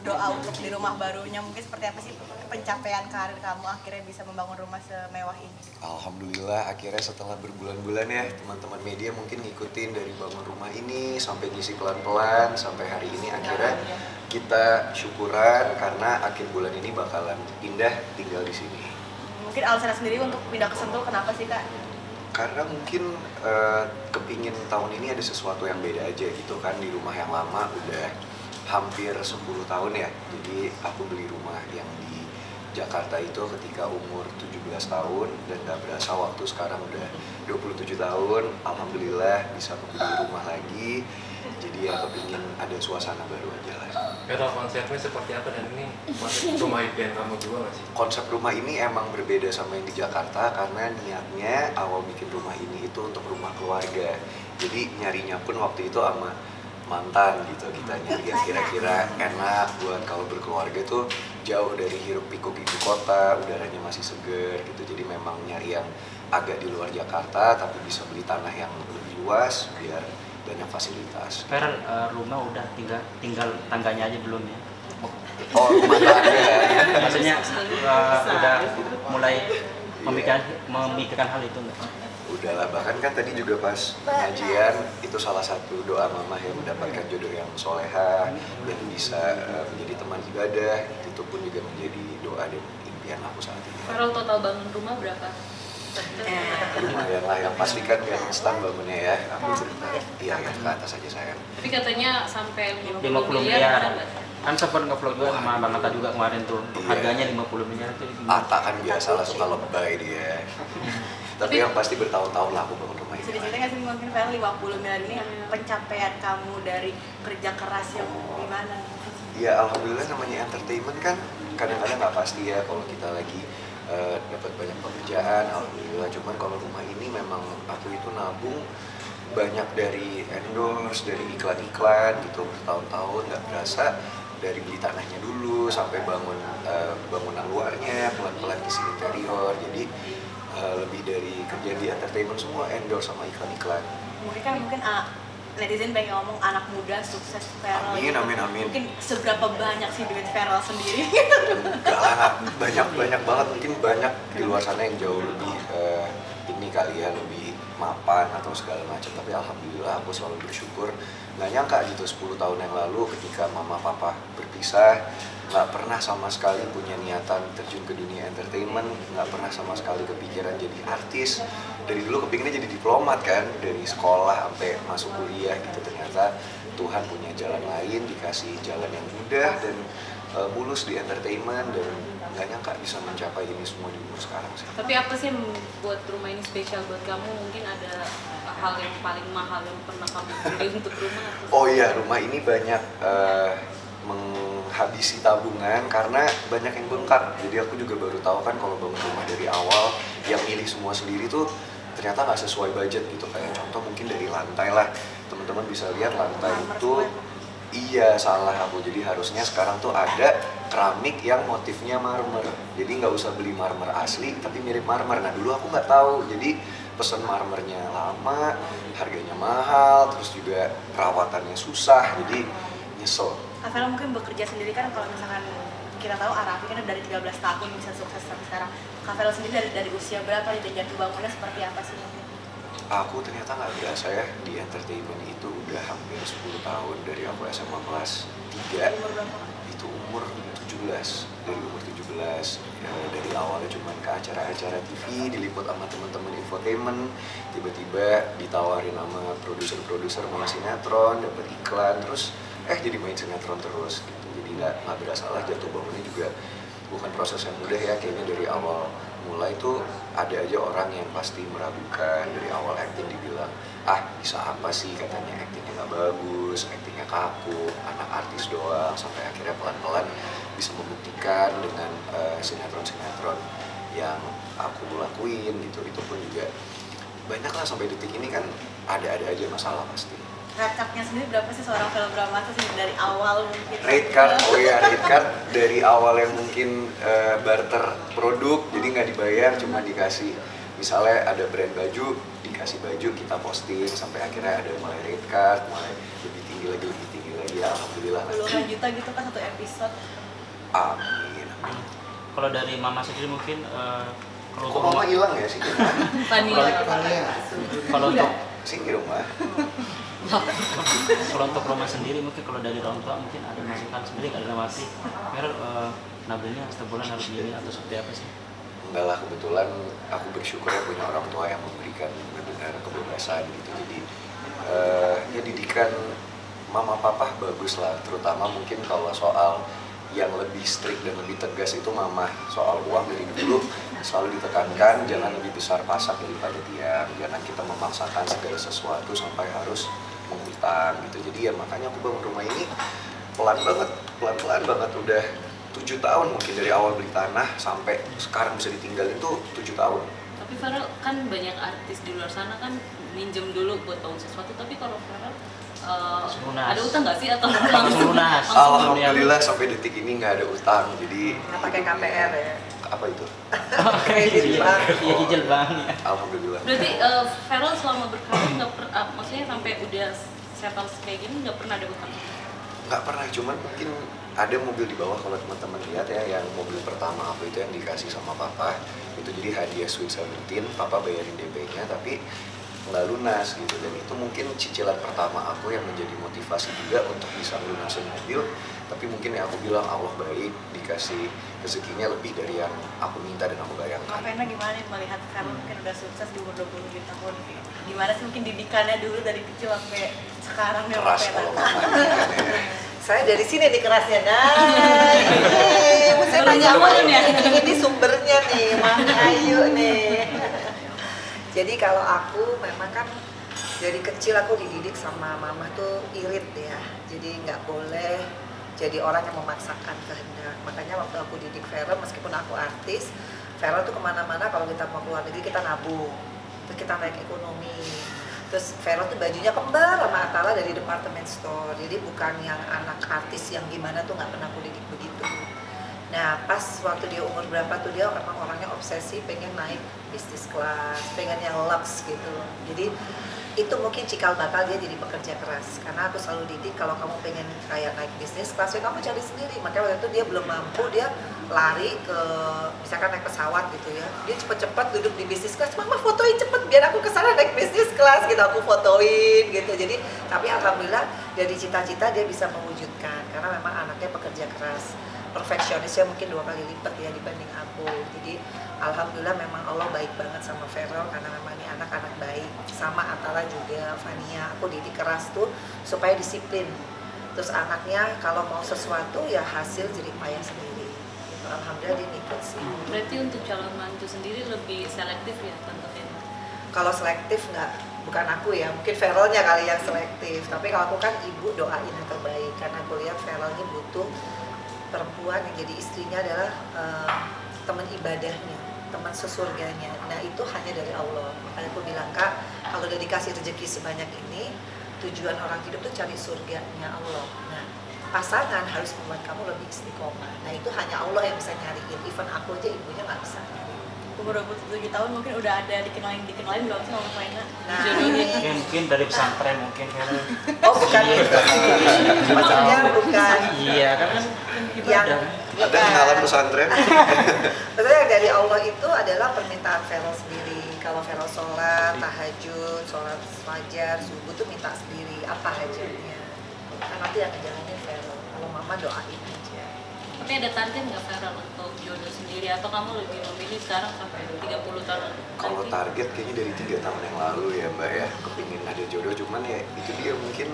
berdoa untuk di rumah barunya. Mungkin seperti apa sih pencapaian karir kamu akhirnya bisa membangun rumah semewah ini? Alhamdulillah akhirnya setelah berbulan-bulan ya teman-teman media mungkin ngikutin dari bangun rumah ini sampai ngisi pelan-pelan sampai hari ini akhirnya kita syukuran karena akhir bulan ini bakalan pindah tinggal di sini. Mungkin alasannya sendiri untuk pindah ke Sentul kenapa sih Kak? Karena mungkin kepingin tahun ini ada sesuatu yang beda aja gitu kan. Di rumah yang lama udah hampir 10 tahun ya. Jadi aku beli rumah yang di Jakarta itu ketika umur 17 tahun dan gak berasa waktu sekarang udah 27 tahun. Alhamdulillah bisa membeli rumah lagi. Jadi ya kepingin ada suasana baru aja lah. Gak tau konsepnya seperti apa dan ini konsep rumah impian kamu juga nggak sih? Konsep rumah ini emang berbeda sama yang di Jakarta karena niatnya awal bikin rumah ini itu untuk rumah keluarga. Jadi nyarinya pun waktu itu sama mantan gitu, kita nyari yang kira-kira enak buat kalau berkeluarga tuh jauh dari hiruk pikuk ibu kota, udaranya masih seger gitu. Jadi memang nyari yang agak di luar Jakarta tapi bisa beli tanah yang lebih luas biar banyak fasilitas. Feral, rumah udah tinggal tangganya aja belum ya? Oh, rumah tangga. Maksudnya udah mulai memikirkan hal itu nggak? Udahlah, bahkan kan tadi juga pas pengajian itu salah satu doa mama yang mendapatkan jodoh yang soleha dan bisa menjadi teman ibadah, itu pun juga menjadi doa dan impian aku saat ini. Feral total bangun rumah berapa? Lumayan lah, yang pastikan yang instan bangunnya ya. Aku cerita, iya ya ke atas aja sayang. Tapi katanya sampai 50 miliar. miliar. Kan sempat nge-vlog juga sama Bang Atta juga kemarin tuh. Harganya 50 miliar itu. Atta kan biasa lah suka lebay dia. Tapi yang pasti bertahun-tahun lah aku bangun rumah Bisa ini. diceritain nggak sih mungkin Feral 50 miliar ini pencapaian kamu dari kerja keras yang gimana? Ya alhamdulillah namanya entertainment kan kadang-kadang nggak pasti ya kalau kita lagi dapat banyak pekerjaan, alhamdulillah. Cuman kalau rumah ini memang aku itu nabung banyak dari endorse, dari iklan-iklan gitu bertahun-tahun nggak berasa, dari beli tanahnya dulu sampai bangun bangunan luarnya, pelan-pelan isi interior. Jadi lebih dari kerja di entertainment semua endorse sama iklan-iklan. Mungkin netizen pengen ngomong anak muda sukses Feral. Amin, gitu. amin, amin. Mungkin seberapa banyak sih duit Feral sendiri? Enggak lah, banyak banget, mungkin banyak di luar sana yang jauh lebih ini kali ya, lebih mapan atau segala macam. Tapi alhamdulillah aku selalu bersyukur. Nggak nyangka gitu 10 tahun yang lalu ketika mama papa berpisah, nggak pernah sama sekali punya niatan terjun ke dunia entertainment, nggak pernah sama sekali kepikiran jadi artis. Dari dulu kepinginnya jadi diplomat kan, dari sekolah sampai masuk kuliah gitu. Ternyata Tuhan punya jalan lain, dikasih jalan yang mudah dan mulus di entertainment, dan nggak nyangka bisa mencapai ini semua di umur sekarang sih. Tapi apa sih yang membuat rumah ini spesial buat kamu? Mungkin ada hal yang paling mahal yang pernah kamu beli untuk rumah? Oh iya, rumah ini banyak menghabisi tabungan karena banyak yang bengkak. Jadi aku juga baru tahu kan kalau bangun rumah dari awal yang milih semua sendiri tuh ternyata nggak sesuai budget gitu. Kayak contoh mungkin dari lantai lah, teman-teman bisa lihat lantai itu iya salah aku. Jadi harusnya sekarang tuh ada keramik yang motifnya marmer. Jadi nggak usah beli marmer asli tapi mirip marmer. Nah dulu aku nggak tahu, jadi pesen marmernya lama, harganya mahal, terus juga perawatannya susah, jadi nyesel. Feral mungkin bekerja sendiri kan, kalau misalkan kita tahu Arafi kan dari 13 tahun bisa sukses sampai sekarang. Feral sendiri dari usia berapa dan jatuh bangunnya seperti apa sih? Aku ternyata nggak biasa ya di entertainment itu udah hampir 10 tahun dari aku SMA kelas 3. Umur berapa? Itu umur 17, dari umur 17 ya, dari awalnya cuman ke acara-acara TV diliput sama teman-teman infotainment, tiba-tiba ditawarin sama produser-produser main sinetron, dapat iklan, terus jadi main sinetron terus gitu. Jadi nggak berasa lah, jatuh bangunnya juga bukan proses yang mudah ya. Kayaknya dari awal mulai tuh ada aja orang yang pasti meragukan. Dari awal acting dibilang bisa apa sih, katanya actingnya nggak bagus, actingnya kaku, anak artis doang, sampai akhirnya pelan-pelan bisa membuktikan dengan sinetron-sinetron yang aku lakuin gitu. Itu pun juga banyak lah, sampai detik ini kan ada-ada aja masalah pasti. Rate card-nya sendiri berapa sih seorang Feral Bramasta sih dari awal mungkin? Rate card, oh ya rate card dari awal yang mungkin barter produk, jadi nggak dibayar, cuma dikasih misalnya ada brand baju, dikasih baju kita posting, sampai akhirnya ada mulai rate card, mulai lebih tinggi lagi, ya alhamdulillah lah puluhan juta gitu kan satu episode. Amin. Kalau dari mama sendiri mungkin kalau Kok untuk mama hilang ya sih? Vanilla. kalau untuk Sini rumah. kalau untuk Roma sendiri mungkin kalau dari orang tua mungkin ada masukan sendiri nggak dalam arti Fer nabelnya setiap bulan harus gini atau seperti apa sih? Enggak lah, kebetulan aku bersyukur ya punya orang tua yang memberikan benar-benar kebebasan gitu. Jadi ya didikan mama papa bagus lah, terutama mungkin kalau soal yang lebih strict dan lebih tegas itu mama. Soal uang dari dulu selalu ditekankan jangan lebih besar pasak daripada tiang, jangan kita memaksakan segala sesuatu sampai harus menghutang gitu. Jadi ya makanya aku bangun rumah ini pelan-pelan banget udah 7 tahun mungkin dari awal beli tanah sampai sekarang bisa ditinggalin tuh 7 tahun. Tapi Farel kan banyak artis di luar sana kan minjem dulu buat bangun sesuatu, tapi kalau Farel ada utang nggak sih atau Langsung lunas. Alhamdulillah sampai detik ini nggak ada utang, jadi Nggak pakai KPR ya. apa itu? Kredit bank. Iya cicil bang ya. Alhamdulillah. Berarti Farel selama berkarir nggak maksudnya sampai udah settle kayak gini nggak pernah ada utang? Nggak pernah, cuman mungkin ada mobil di bawah kalau teman-teman lihat ya, yang mobil pertama aku itu yang dikasih sama papa itu jadi hadiah Sweet 17, papa bayarin DP-nya tapi nggak lunas gitu, dan itu mungkin cicilan pertama aku yang menjadi motivasi juga untuk bisa melunasin mobil. Tapi mungkin ya aku bilang Allah baik, dikasih rezekinya lebih dari yang aku minta dan aku bayangkan. Kak Vena gimana nih melihat Farel mungkin udah sukses di umur 27 tahun? Gimana sih mungkin didikannya dulu dari kecil sampai sekarang nih Keras Kak kalau Vena? mama didikannya. Saya dari sini nih kerasnya. Nah, saya tanya ini sumbernya nih, Mami Ayu nih. Jadi kalau aku memang kan dari kecil aku dididik sama mama tuh irit ya. Jadi nggak boleh jadi orang yang memaksakan kehendak. Makanya waktu aku didik Farel, meskipun aku artis, Farel tuh kemana-mana kalau kita mau keluar negeri kita nabung, terus kita naik ekonomi. Terus Farel tuh bajunya kembar sama Atala dari department store. Jadi bukan yang anak artis yang gimana tuh nggak pernah aku didik begitu. Nah pas waktu dia umur berapa tuh dia memang orangnya obsesi pengen naik bisnis kelas, pengen yang lux gitu. Jadi itu mungkin cikal bakal dia jadi pekerja keras, karena aku selalu didik kalau kamu pengen kayak naik bisnis kelas ya kamu cari sendiri. Makanya waktu itu dia belum mampu, dia lari ke misalkan naik pesawat gitu ya, dia cepet-cepet duduk di bisnis kelas, mama fotoin cepet biar aku kesana naik bisnis kelas gitu, aku fotoin gitu. Jadi tapi alhamdulillah dari cita-cita dia bisa mewujudkan karena memang anaknya pekerja keras, perfeksionisnya mungkin 2 kali lipat ya dibanding aku. Jadi alhamdulillah memang Allah baik banget sama Farel karena memang ini anak-anak baik. Sama Atala juga, Fania, aku didik keras tuh supaya disiplin. Terus anaknya kalau mau sesuatu ya hasil jerih payah sendiri. Gitu. Alhamdulillah dia ikut sih. Berarti untuk calon mantu sendiri lebih selektif ya Tante Vena? Kalau selektif nggak, bukan aku ya, mungkin Farelnya kali yang selektif. Tapi kalau aku kan ibu doain yang terbaik karena aku lihat Farel ini butuh perempuan yang jadi istrinya adalah teman ibadahnya, teman sesurganya. Nah itu hanya dari Allah. Makanya aku bilang Kak, kalau udah dikasih rezeki sebanyak ini, tujuan orang hidup tuh cari surganya Allah. Nah pasangan harus membuat kamu lebih istiqomah. Nah itu hanya Allah yang bisa nyariin. Even aku aja ibunya nggak bisa nyariin. Umur 27 tahun mungkin udah ada dikenalin belum sih sama Vena? Nah Mungkin dari pesantren mungkin Fer. oh bukan itu. Maksudnya bukan Iya kan yang Ada kenalan pesantren? Maksudnya yang dari Allah itu adalah permintaan Farel sendiri. Kalau Farel sholat, tahajud, sholat fajar, subuh tuh minta sendiri apa hajatnya. Kan nanti yang ngejalanin Farel. Kalau mama doain aja. Tapi ada target nggak Farel untuk jodoh sendiri atau kamu lebih memilih sekarang sampai 30 tahun Kalau nanti? target kayaknya dari 3 tahun yang lalu ya Mbak ya, kepingin ada jodoh, cuman ya itu dia mungkin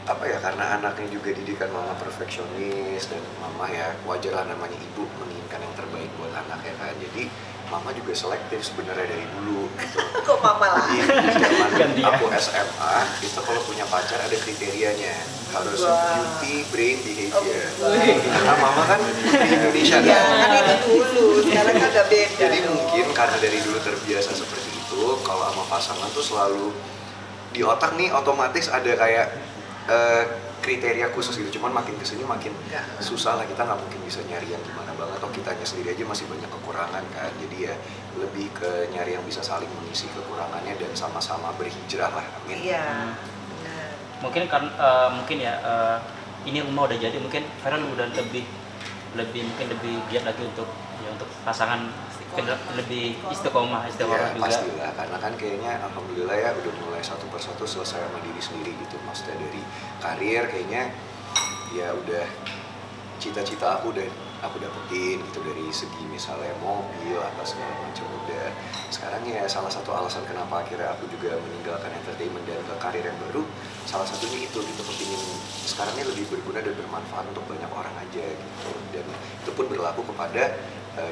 apa ya, karena anaknya juga didikan mama perfeksionis dan mama ya wajar lah namanya ibu menginginkan yang terbaik buat anak ya kan. Jadi mama juga selektif sebenarnya dari dulu gitu. Kok mama lah? Jadi zaman aku SMA itu kalau punya pacar ada kriterianya, harus beauty, brain, behavior. Karena mama kan di Indonesia Ya, kan. kan itu dulu, sekarang kan udah beda. Jadi dong. mungkin karena dari dulu terbiasa seperti itu, kalau sama pasangan tuh selalu di otak nih otomatis ada kayak kriteria khusus gitu. Cuman makin kesini makin susah lah, kita nggak mungkin bisa nyari yang gimana banget. Atau kitanya sendiri aja masih banyak kekurangan kan. Jadi ya lebih ke nyari yang bisa saling mengisi kekurangannya dan sama-sama berhijrah lah. Amin. Iya. Benar. mungkin kan mungkin ya ini rumah udah jadi, mungkin Feral udah lebih mungkin lebih giat lagi untuk pasangan lebih istiqomah Ya, juga. pastilah, karena kan kayaknya alhamdulillah ya udah mulai satu persatu selesai sama diri sendiri gitu. Maksudnya dari karir kayaknya ya udah cita-cita aku dapetin gitu, dari segi misalnya mobil apa segala macam udah. Sekarang ya salah satu alasan kenapa akhirnya aku juga meninggalkan entertainment dan ke karir yang baru, salah satunya itu gitu, kepingin sekarang ini lebih berguna dan bermanfaat untuk banyak orang aja gitu. Dan itu pun berlaku kepada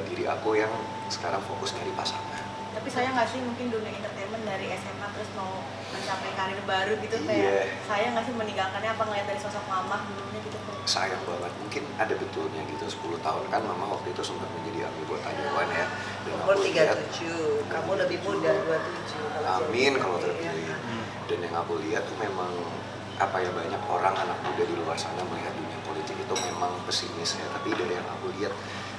diri aku yang sekarang fokus nyari pasangan. Tapi saya nggak sih mungkin dunia entertainment dari SMA terus mau mencapai karir baru gitu, Iya. kayak saya nggak sih meninggalkannya apa ngeliat dari sosok mama dulunya gitu tuh. Sayang banget, mungkin ada betulnya gitu. 10 tahun kan mama waktu itu sempat menjadi anggota Dewan ya. Dan Umur aku lihat, 37, kamu lebih muda 27 amin jadi. kalau terpilih. Dan yang aku lihat tuh memang apa ya, banyak orang anak muda di luar sana melihat dunia politik itu memang pesimis ya. Tapi dari yang aku lihat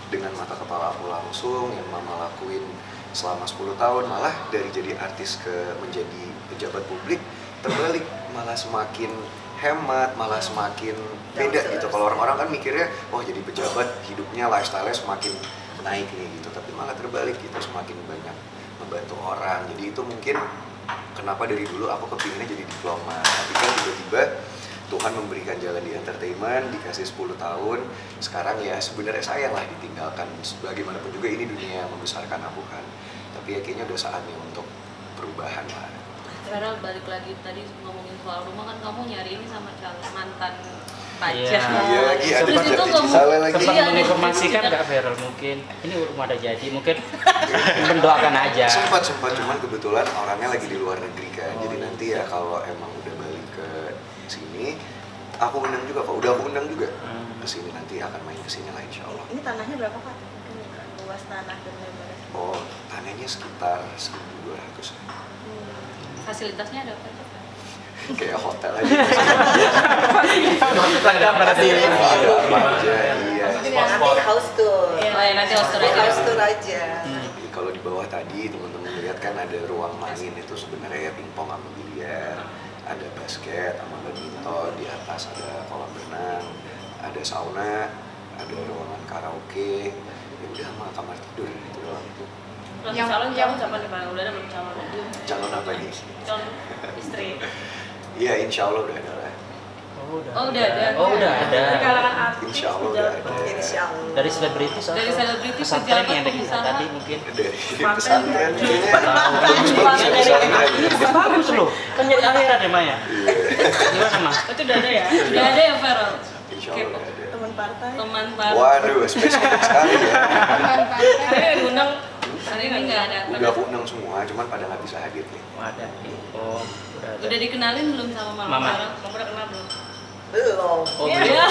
dengan mata kepala aku langsung, yang mama lakuin selama 10 tahun, malah dari jadi artis ke menjadi pejabat publik terbalik, malah semakin hemat, malah semakin beda gitu. Kalau orang-orang kan mikirnya wah jadi pejabat hidupnya lifestyle-nya semakin naik nih gitu, tapi malah terbalik gitu, semakin banyak membantu orang. Jadi itu mungkin kenapa dari dulu aku kepinginnya jadi diplomat, tapi kan tiba-tiba Tuhan memberikan jalan di entertainment, dikasih 10 tahun, sekarang ya sebenarnya sayang lah ditinggalkan. Bagaimanapun juga ini dunia yang membesarkan aku kan, tapi ya kayaknya udah saatnya untuk perubahan lah. Feral, balik lagi tadi ngomongin soal rumah, kan kamu nyari ini sama mantan Iya. pacar. Iya lagi, ada Terus itu jadi kamu salah lagi. Sempat Iya, menginformasikan ada. nggak Feral mungkin ini rumah udah jadi, mungkin mendoakan aja. Sempat cuman kebetulan orangnya lagi di luar negeri kan, Oh, jadi iya. nanti ya kalau emang udah balik ke sini, aku undang juga kok, udah aku undang juga ke sini, nanti akan main ke sini lah insya Allah. Ini tanahnya berapa Pak? Mungkin luas tanah dan lebarnya. Oh, tanahnya sekitar 1.200 ya. Fasilitasnya ada apa? Kayak hotel aja. Lengkap berarti. Ada apa aja, iya. Nanti house tour. Iya. Oh ya, nanti house tour Nanti aja. house tour aja. Jadi kalau di bawah tadi teman-teman lihat kan ada ruang main, itu sebenarnya ya pingpong sama biliar, ada basket sama badminton, di atas ada kolam renang, ada sauna, ada ruangan karaoke, ya udah sama kamar tidur itu doang itu. Yang calon kapan nih Pak? Udah ada belum calon? Calon apa nih? Calon istri. Iya insya Allah udah ada lah. Oh udah ada. Oh udah ada. Dari kalangan artis. Insya Allah udah ada. Insya Allah. Dari selebritis atau Dari selebritis, pesantren pejabat, yang ada pengusaha. tadi mungkin. Dari pesantren kayaknya Bagus bagus ya pesantren. Bagus loh, kan jadi akhirat ya Maya. Iya. Gimana Mas? Itu udah ada ya? Udah ada ya Feral? Insya Allah udah ada. Teman partai. Teman partai. Waduh, spesifik sekali ya. Hari ini undang. Hari ini nggak ada. Udah aku undang semua, cuman pada nggak bisa hadir nih. Oh, ada. Oh, udah ada. Udah dikenalin belum sama Mama? Mama. Feral? Mama udah kenal belum? Belum. Oh, Iya. belum.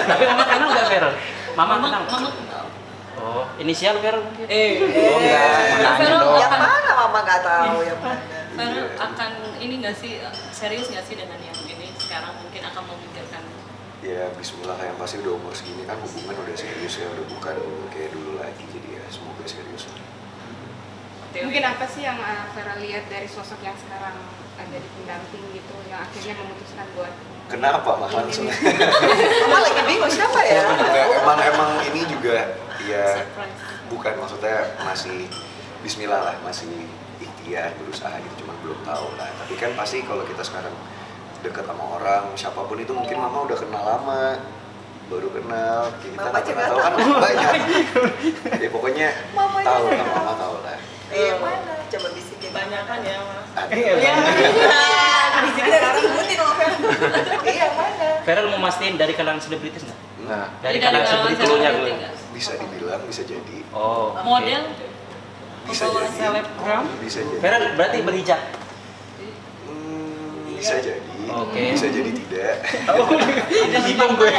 Tapi Mama kenal nggak Feral? Mama kenal. Mama kenal. Oh, inisial Feral mungkin? Oh enggak, nanya Feral doang. Yang mana mama nggak tahu yang mana. Feral akan ini nggak sih, serius nggak sih dengan yang ini sekarang, mungkin akan memikirkan? Ya bismillah, yang pasti udah umur segini kan hubungan udah serius ya, udah bukan kayak dulu lagi, jadi ya semoga serius. Mungkin apa sih yang Vera lihat dari sosok yang sekarang ada di pendamping gitu, yang akhirnya memutuskan buat Kenapa mah langsung? Mama lagi bingung siapa ya? Enggak, emang ini juga ya Surprise. bukan, maksudnya masih bismillah lah, masih ikhtiar berusaha gitu, cuman belum tahu lah. Tapi kan pasti kalau kita sekarang dekat sama orang, siapapun itu mungkin mama udah kenal lama, baru kenal, kita Mama nggak juga pernah tahu kan masih banyak. Ya pokoknya Mama tahu juga. lah, mama tahu lah. Yang mana? Coba bisikin. Banyak kan ya Mas. Ada. Di sini ada sebutin sama Fer. Iya mana? Feral mau mastiin dari kalangan selebritis nggak? Nah, Dari Jadi kalangan kalangan selebritis dulunya selebriti dulu. nggak? bisa dibilang, bisa jadi, Oh, oke. Model? bisa Pembawa jadi, selebgram? bisa jadi. Feral berarti berhijab. Bisa jadi, Oke. bisa jadi tidak. Ini bingung gue.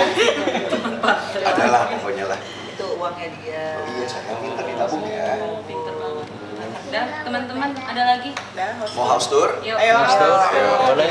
Adalah pokoknya lah. Itu uangnya dia. Oh iya, saya minta ditabung ya. Oh, pinter banget. Dan teman-teman ada lagi? Dah, Mau house tour? Yuk. Ayo. Mas Tur, Ayo. boleh.